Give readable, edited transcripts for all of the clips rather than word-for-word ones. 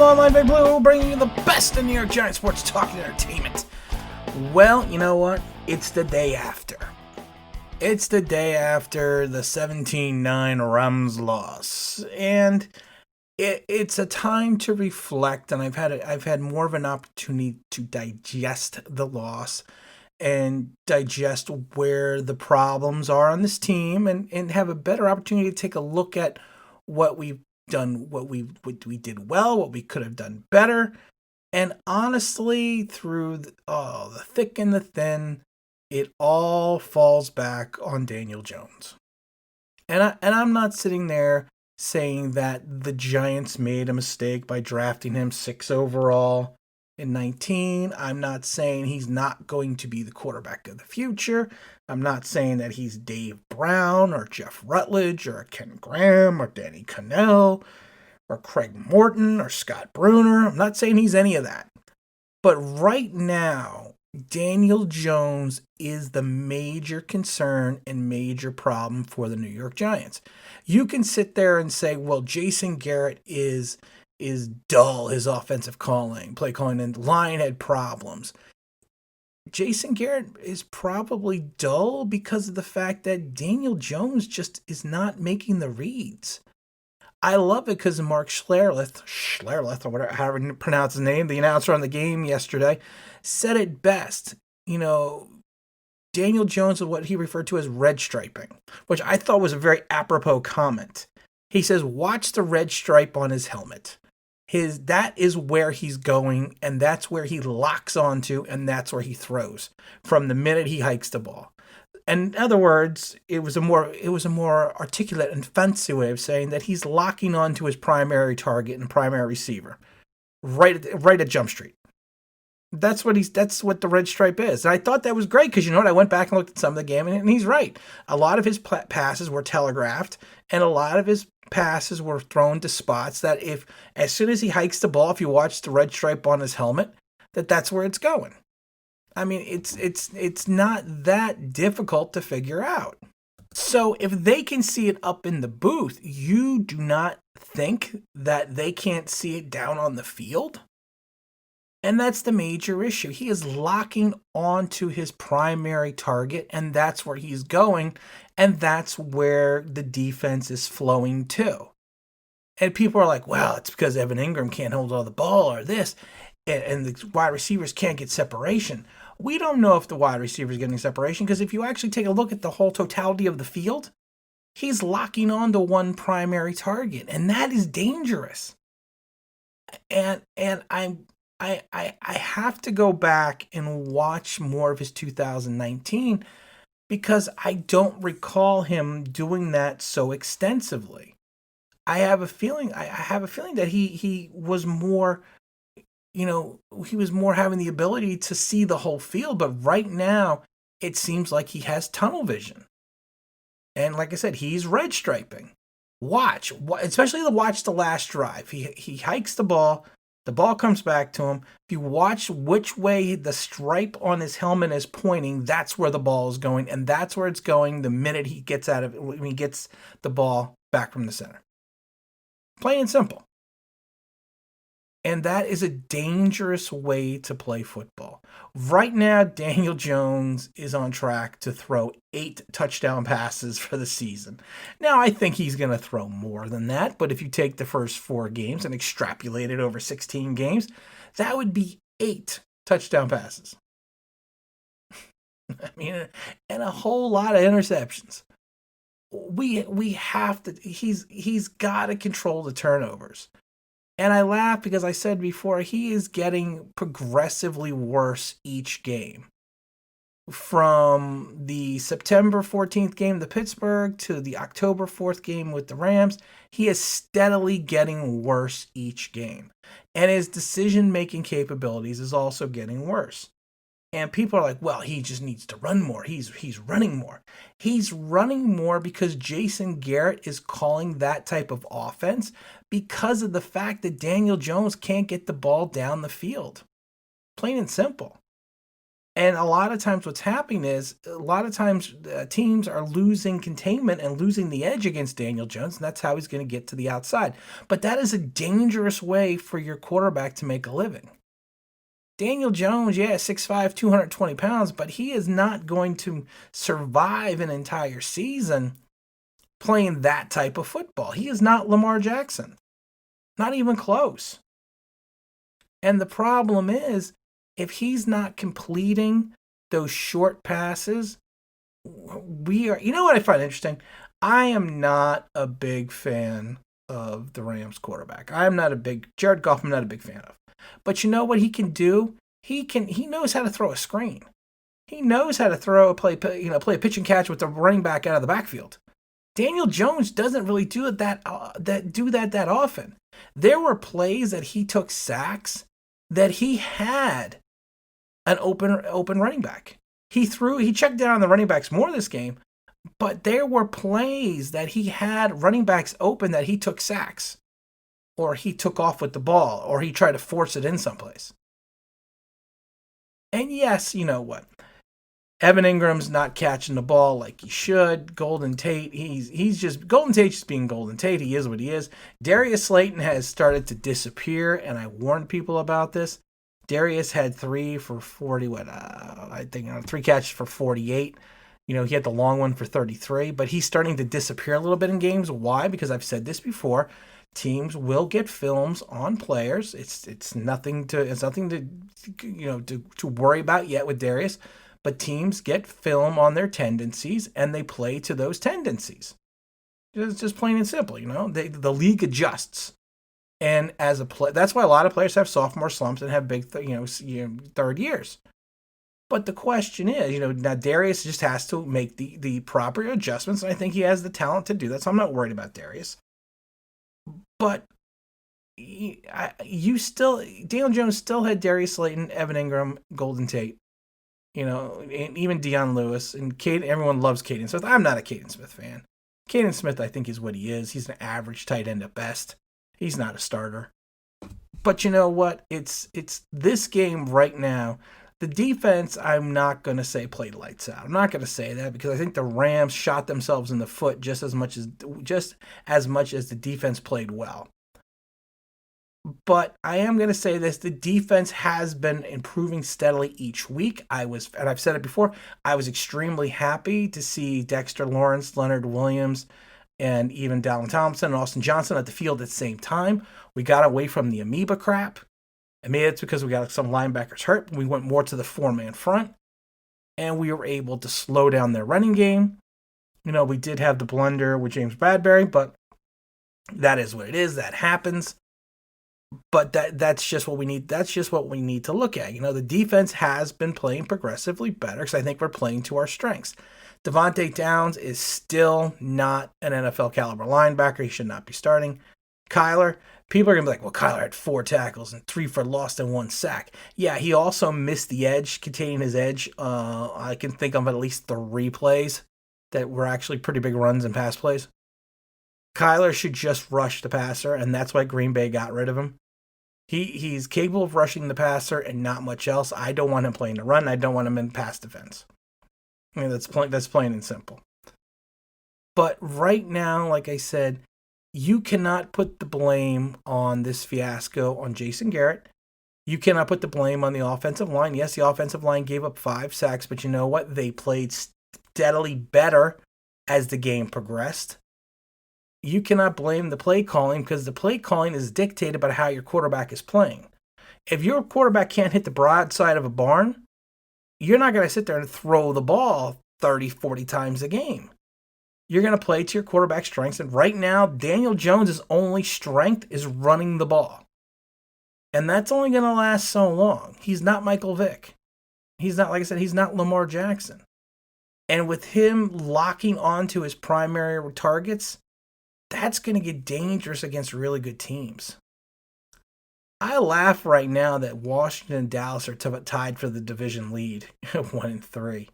Online Big Blue, bringing you the best in New York Giants sports talk and entertainment. Well, you know what? It's the day after. It's the day after the 17-9 Rams loss, and it's a time to reflect. And I've had more of an opportunity to digest the loss and digest where the problems are on this team, and have a better opportunity to take a look at what we've done, what we did well, what we could have done better. And honestly, through the thick and the thin, it all falls back on Daniel Jones. And I'm not sitting there saying that the Giants made a mistake by drafting him 6 overall in 19. I'm not saying he's not going to be the quarterback of the future. I'm not saying that he's Dave Brown or Jeff Rutledge or Ken Graham or Danny Cannell or Craig Morton or Scott Bruner. I'm not saying he's any of that. But right now, Daniel Jones is the major concern and major problem for the New York Giants. You can sit there and say, well, Jason Garrett is dull, his offensive play calling, and the line had problems. Jason Garrett is probably dull because of the fact that Daniel Jones just is not making the reads. I love it because Mark Schlereth, or whatever, however you pronounce his name, the announcer on the game yesterday, said it best. You know, Daniel Jones is what he referred to as red striping, which I thought was a very apropos comment. He says, watch the red stripe on his helmet. That is where he's going, and that's where he locks onto, and that's where he throws from the minute he hikes the ball. And in other words, it was a more articulate and fancy way of saying that he's locking onto his primary target and primary receiver, right at Jump Street. That's what the red stripe is. And I thought that was great because, you know what, I went back and looked at some of the game, and he's right. A lot of his passes were telegraphed, and a lot of his passes were thrown to spots that as soon as he hikes the ball, if you watch the red stripe on his helmet, that's where it's going. I mean, it's not that difficult to figure out. So if they can see it up in the booth, you do not think that they can't see it down on the field? And that's the major issue. He is locking onto his primary target, and that's where he's going, and that's where the defense is flowing to. And people are like, well, it's because Evan Ingram can't hold all the ball or this, and the wide receivers can't get separation. We don't know if the wide receiver is getting separation because if you actually take a look at the whole totality of the field, he's locking on to one primary target, and that is dangerous. And I have to go back and watch more of his 2019 because I don't recall him doing that so extensively. I have a feeling that he was more, he was more having the ability to see the whole field, but right now it seems like he has tunnel vision. And like I said, he's red striping. Especially watch the last drive. He hikes the ball comes back to him. If you watch which way the stripe on his helmet is pointing, that's where the ball is going, and that's where it's going the minute he gets when he gets the ball back from the center. Plain and simple. And that is a dangerous way to play football. Right now, Daniel Jones is on track to throw 8 touchdown passes for the season. Now, I think he's going to throw more than that, but if you take the first 4 games and extrapolate it over 16 games, that would be 8 touchdown passes. I mean, and a whole lot of interceptions. We have to, he's got to control the turnovers. And I laugh because I said before, he is getting progressively worse each game. From the September 14th game with Pittsburgh to the October 4th game with the Rams, he is steadily getting worse each game. And his decision-making capabilities is also getting worse. And people are like, well, he just needs to run more. He's running more. He's running more because Jason Garrett is calling that type of offense because of the fact that Daniel Jones can't get the ball down the field. Plain and simple. And a lot of times, what's happening is teams are losing containment and losing the edge against Daniel Jones, and that's how he's going to get to the outside. But that is a dangerous way for your quarterback to make a living. Daniel Jones, yeah, 6'5, 220 pounds, but he is not going to survive an entire season playing that type of football. He is not Lamar Jackson, not even close. And the problem is, if he's not completing those short passes, you know what I find interesting? I am not a big fan of the Rams quarterback. Jared Goff, I'm not a big fan of. But you know what he can do? He knows how to throw a screen. He knows how to play a pitch and catch with the running back out of the backfield. Daniel Jones doesn't really do that often. There were plays that he took sacks that he had an open running back. He checked down on the running backs more this game, but there were plays that he had running backs open that he took sacks, or he took off with the ball, or he tried to force it in someplace. And yes, you know what? Evan Ingram's not catching the ball like he should. Golden Tate's just being Golden Tate. He is what he is. Darius Slayton has started to disappear, and I warned people about this. Darius had 3 for 40. I think 3 catches for 48. He had the long one for 33, but he's starting to disappear a little bit in games. Why? Because I've said this before. Teams will get films on players. It's nothing to worry about yet with Darius. But teams get film on their tendencies, and they play to those tendencies. It's just plain and simple, the league adjusts. And as that's why a lot of players have sophomore slumps and have big, third years. But the question is, now Darius just has to make the proper adjustments, and I think he has the talent to do that, so I'm not worried about Darius. But Daniel Jones still had Darius Slayton, Evan Ingram, Golden Tate, and even Deion Lewis, and everyone loves Caden Smith. I'm not a Caden Smith fan. Caden Smith, I think, is what he is. He's an average tight end at best. He's not a starter. But you know what? It's this game right now. The defense, I'm not going to say played lights out. I'm not going to say that because I think the Rams shot themselves in the foot just as much as the defense played well. But I am going to say this, the defense has been improving steadily each week. And I've said it before, I was extremely happy to see Dexter Lawrence, Leonard Williams, and even Dallin Thompson and Austin Johnson at the field at the same time. We got away from the amoeba crap. I mean, it's because we got some linebackers hurt. We went more to the 4-man front, and we were able to slow down their running game. We did have the blunder with James Bradbury, but that is what it is. That happens. But that's just what we need. That's just what we need to look at. The defense has been playing progressively better because I think we're playing to our strengths. Devontae Downs is still not an NFL caliber linebacker. He should not be starting. Kyler, people are going to be like, well, Kyler had 4 tackles and 3 for loss and 1 sack. Yeah, he also missed the edge, containing his edge. I can think of at least 3 plays that were actually pretty big runs and pass plays. Kyler should just rush the passer, and that's why Green Bay got rid of him. He's capable of rushing the passer and not much else. I don't want him playing the run. I don't want him in pass defense. I mean, that's plain and simple. But right now, like I said, you cannot put the blame on this fiasco on Jason Garrett. You cannot put the blame on the offensive line. Yes, the offensive line gave up 5 sacks, but you know what? They played steadily better as the game progressed. You cannot blame the play calling because the play calling is dictated by how your quarterback is playing. If your quarterback can't hit the broadside of a barn, you're not going to sit there and throw the ball 30, 40 times a game. You're going to play to your quarterback's strengths. And right now, Daniel Jones' only strength is running the ball. And that's only going to last so long. He's not Michael Vick. He's not, like I said, he's not Lamar Jackson. And with him locking onto his primary targets, that's going to get dangerous against really good teams. I laugh right now that Washington and Dallas are tied for the division lead, 1-3.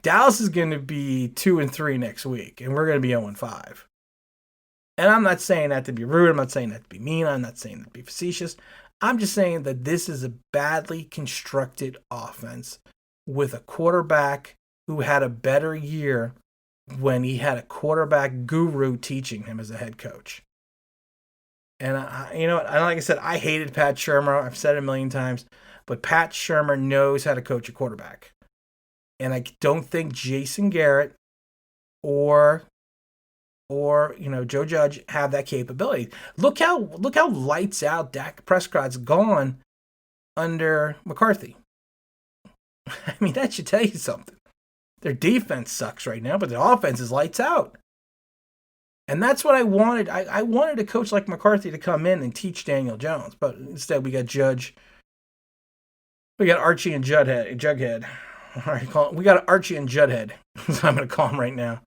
Dallas is going to be 2-3 next week, and we're going to be 0-5. And I'm not saying that to be rude. I'm not saying that to be mean. I'm not saying that to be facetious. I'm just saying that this is a badly constructed offense with a quarterback who had a better year when he had a quarterback guru teaching him as a head coach. And you know what? Like I said, I hated Pat Shurmur. I've said it a million times, but Pat Shurmur knows how to coach a quarterback. And I don't think Jason Garrett or Joe Judge have that capability. Look how lights out Dak Prescott's gone under McCarthy. I mean, that should tell you something. Their defense sucks right now, but their offense is lights out. And that's what I wanted. I wanted a coach like McCarthy to come in and teach Daniel Jones, but instead we got Judge. We got Archie and Jughead. We got Archie and Judhead. That's what I'm going to call him right now.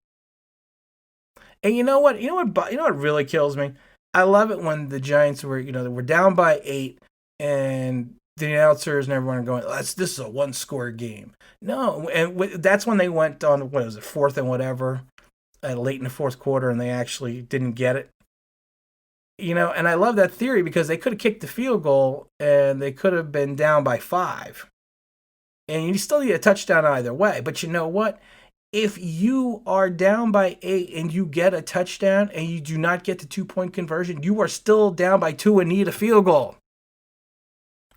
And you know what? You know what really kills me? I love it when the Giants were down by 8, and the announcers and everyone are going, this is a 1-score game. No, and that's when they went on, 4th and whatever, late in the fourth quarter, and they actually didn't get it. And I love that theory because they could have kicked the field goal, and they could have been down by 5. And you still need a touchdown either way. But you know what? If you are down by 8 and you get a touchdown and you do not get the 2-point conversion, you are still down by 2 and need a field goal.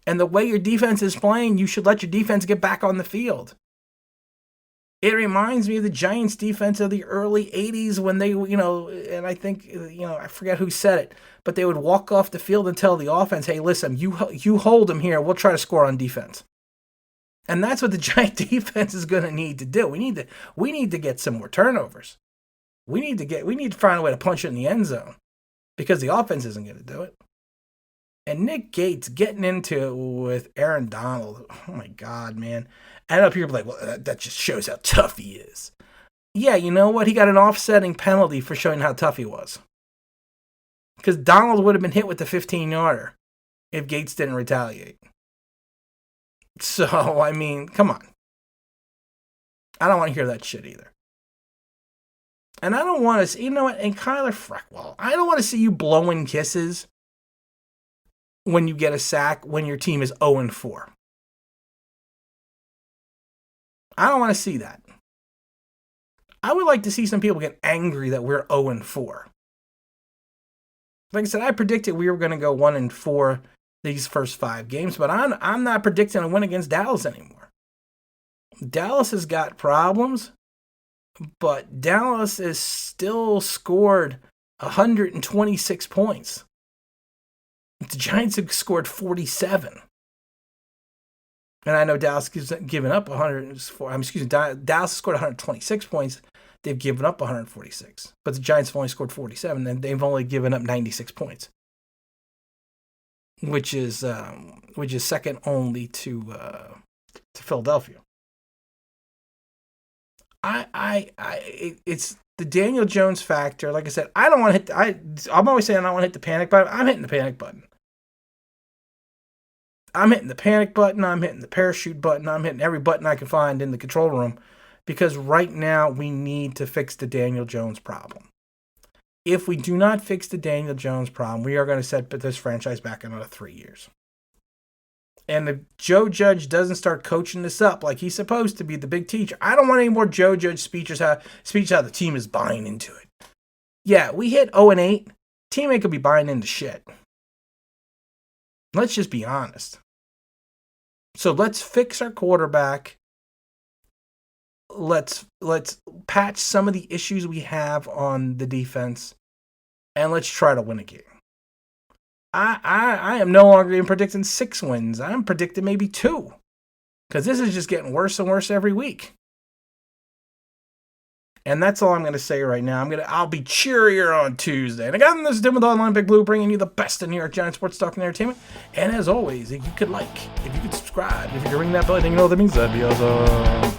And the way your defense is playing, you should let your defense get back on the field. It reminds me of the Giants defense of the early 80s when they, and I think, I forget who said it, but they would walk off the field and tell the offense, hey, listen, you hold them here. We'll try to score on defense. And that's what the Giant defense is going to need to do. We need to get some more turnovers. We need to find a way to punch it in the end zone because the offense isn't going to do it. And Nick Gates getting into it with Aaron Donald. Oh my God, man. I know people are like, well, that just shows how tough he is. Yeah, you know what? He got an offsetting penalty for showing how tough he was. Because Donald would have been hit with the 15-yarder if Gates didn't retaliate. So, I mean, come on. I don't want to hear that shit either. And I don't want to see, and Kyler Freckwell, I don't want to see you blowing kisses when you get a sack when your team is 0-4. I don't want to see that. I would like to see some people get angry that we're 0-4. Like I said, I predicted we were going to go 1-4 these first 5 games, but I'm not predicting a win against Dallas anymore. Dallas has got problems, but Dallas has still scored 126 points. The Giants have scored 47. And I know Dallas has given up Dallas has scored 126 points. They've given up 146. But the Giants have only scored 47, and they've only given up 96 points. Which is second only to Philadelphia. It's the Daniel Jones factor. Like I said, I don't want to hit. I'm always saying I don't want to hit the panic button. I'm hitting the panic button. I'm hitting the panic button. I'm hitting the parachute button. I'm hitting every button I can find in the control room because right now we need to fix the Daniel Jones problem. If we do not fix the Daniel Jones problem, we are going to set this franchise back another 3 years. And if Joe Judge doesn't start coaching this up like he's supposed to be the big teacher, I don't want any more Joe Judge speeches how the team is buying into it. Yeah, we hit 0-8. Team ain't going to be buying into shit. Let's just be honest. So let's fix our quarterback. Let's patch some of the issues we have on the defense, and let's try to win a game. I am no longer even predicting 6 wins. I'm predicting maybe 2, because this is just getting worse and worse every week. And that's all I'm going to say right now. I'll be cheerier on Tuesday. And again, this is Tim with Online Big Blue, bringing you the best in New York Giants sports talk and entertainment. And as always, if you could subscribe, if you could ring that bell, I think you know what that means. That'd be awesome.